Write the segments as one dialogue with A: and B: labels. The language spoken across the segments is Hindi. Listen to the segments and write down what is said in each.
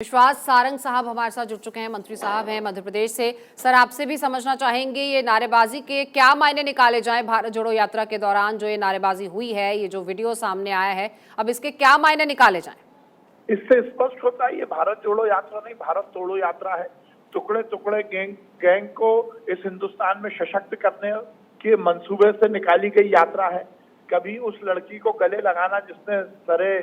A: विश्वास सारंग साहब हमारे साथ जुड़ चुके हैं। मंत्री साहब हैं मध्य प्रदेश से। सर, आपसे भी समझना चाहेंगे ये नारेबाजी के क्या मायने निकाले जाएं। भारत जोड़ो यात्रा के दौरान जो ये नारेबाजी हुई है, ये जो वीडियो सामने आया है, अब इसके क्या मायने निकाले जाएं?
B: इससे स्पष्ट होता है ये भारत जोड़ो यात्रा नहीं, भारत तोड़ो यात्रा है। टुकड़े टुकड़े गैंग को इस हिंदुस्तान में सशक्त करने के मंसूबे से निकाली गई यात्रा है। कभी उस लड़की को गले लगाना जिसने सरे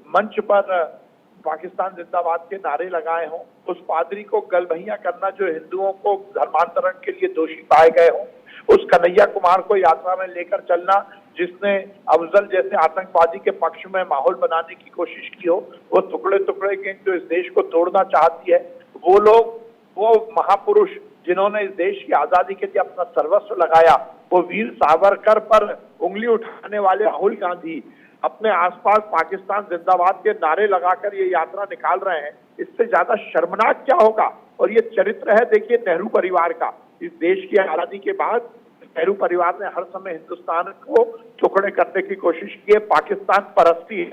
B: मंच पर पाकिस्तान जिंदाबाद के नारे लगाए हों, उस पादरी को गलभैया करना जो हिंदुओं को धर्मांतरण के लिए दोषी पाए गए हों, उस कन्हैया कुमार को यात्रा में लेकर चलना जिसने अफजल जैसे आतंकवादी के पक्ष में माहौल बनाने की कोशिश की हो, वो टुकड़े टुकड़े गैंग जो इस देश को तोड़ना चाहती है, वो लोग, वो महापुरुष जिन्होंने इस देश की आजादी के लिए अपना सर्वस्व लगाया, वो वीर सावरकर पर उंगली उठाने वाले राहुल गांधी अपने आसपास पाकिस्तान जिंदाबाद के नारे लगाकर ये यात्रा निकाल रहे हैं। इससे ज्यादा शर्मनाक क्या होगा। और ये चरित्र है, देखिए, नेहरू परिवार का। इस देश की आजादी के बाद नेहरू परिवार ने हर समय हिंदुस्तान को टुकड़े करने की कोशिश की है। पाकिस्तान परस्ती है।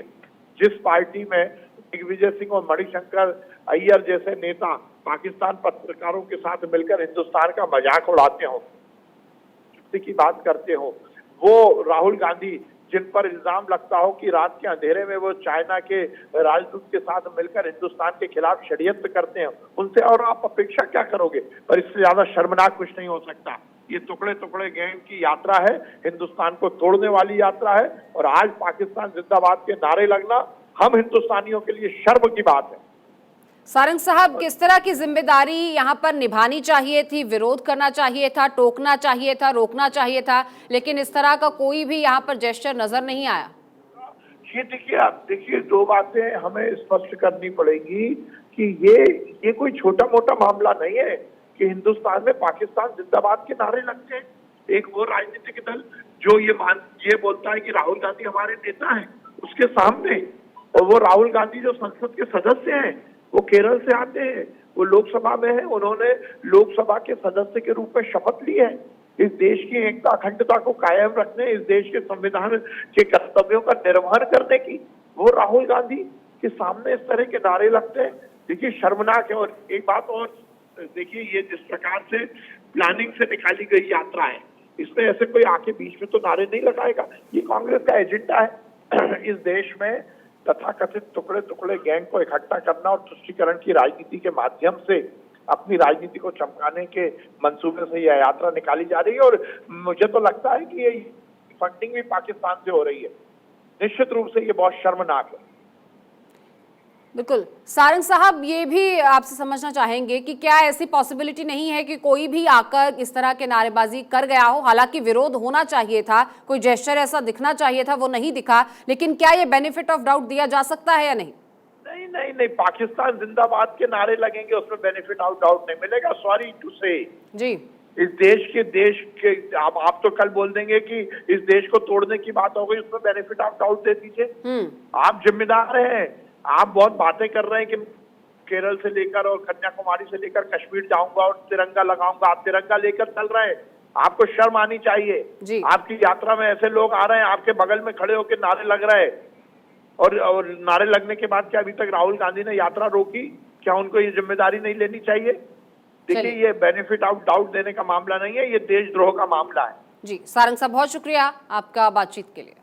B: जिस पार्टी में दिग्विजय सिंह और मणिशंकर अय्यर जैसे नेता पाकिस्तान पत्रकारों के साथ मिलकर हिंदुस्तान का मजाक उड़ाते हो, की बात करते हो, वो राहुल गांधी जिन पर इल्जाम लगता हो कि रात के अंधेरे में वो चाइना के राजदूत के साथ मिलकर हिंदुस्तान के खिलाफ षड्यंत्र करते हैं, उनसे और आप अपेक्षा क्या करोगे। पर इससे ज्यादा शर्मनाक कुछ नहीं हो सकता। ये टुकड़े टुकड़े गैंग की यात्रा है, हिंदुस्तान को तोड़ने वाली यात्रा है। और आज पाकिस्तान जिंदाबाद के नारे लगना हम हिंदुस्तानियों के लिए शर्म की बात है।
A: सारंग साहब, किस तरह की जिम्मेदारी यहाँ पर निभानी चाहिए थी? विरोध करना चाहिए था, टोकना चाहिए था, रोकना चाहिए था, लेकिन इस तरह का कोई भी यहाँ पर जेस्चर नजर नहीं आया।
B: ये देखिए, आप देखिए, दो बातें हमें स्पष्ट करनी पड़ेंगी कि ये कोई छोटा मोटा मामला नहीं है कि हिंदुस्तान में पाकिस्तान जिंदाबाद के नारे लगते हैं। एक वो राजनीतिक दल जो ये बोलता है कि राहुल गांधी हमारे नेता हैं, उसके सामने, और वो राहुल गांधी जो संसद के सदस्य हैं, वो केरल से आते हैं, वो लोकसभा में है, उन्होंने लोकसभा के सदस्य के रूप में शपथ ली है इस देश की एकता अखंडता को कायम रखने, इस देश के संविधान के कर्तव्यों का निर्वहन करने की। वो राहुल गांधी के सामने इस तरह के नारे लगते हैं। देखिए, शर्मनाक है। और एक बात और देखिए, ये जिस प्रकार से प्लानिंग से निकाली गई यात्रा है, इसमें ऐसे कोई आके बीच में तो नारे नहीं लगाएगा। ये कांग्रेस का एजेंडा है इस देश में तथाकथित टुकड़े टुकड़े गैंग को इकट्ठा करना और तुष्टीकरण की राजनीति के माध्यम से अपनी राजनीति को चमकाने के मंसूबे से यह यात्रा निकाली जा रही है। और मुझे तो लगता है कि ये फंडिंग भी पाकिस्तान से हो रही है। निश्चित रूप से ये बहुत शर्मनाक है।
A: बिल्कुल। सारंग साहब, ये भी आपसे समझना चाहेंगे कि क्या ऐसी पॉसिबिलिटी नहीं है कि कोई भी आकर इस तरह के नारेबाजी कर गया हो? हालांकि विरोध होना चाहिए था, कोई जेस्चर ऐसा दिखना चाहिए था, वो नहीं दिखा, लेकिन क्या ये बेनिफिट ऑफ डाउट दिया जा सकता है या नहीं?
B: नहीं, पाकिस्तान जिंदाबाद के नारे लगेंगे, उसमें बेनिफिट ऑफ डाउट नहीं मिलेगा। सॉरी टू से
A: जी,
B: इस देश के आप तो कल बोल देंगे कि इस देश को तोड़ने की बात हो गई, उसमें बेनिफिट ऑफ डाउट दे दीजिए। आप जिम्मेदार हैं। आप बहुत बातें कर रहे हैं कि केरल से लेकर और कन्याकुमारी से लेकर कश्मीर जाऊंगा और तिरंगा लगाऊंगा। आप तिरंगा लेकर चल रहे हैं, आपको शर्म आनी चाहिए। आपकी यात्रा में ऐसे लोग आ रहे हैं, आपके बगल में खड़े होकर नारे लग रहे हैं, और नारे लगने के बाद क्या अभी तक राहुल गांधी ने यात्रा रोकी? क्या उनको ये जिम्मेदारी नहीं लेनी चाहिए? देखिए, ये बेनिफिट ऑफ डाउट देने का मामला नहीं है, ये देशद्रोह का मामला है।
A: जी, सारंग साहब, बहुत शुक्रिया आपका बातचीत के लिए।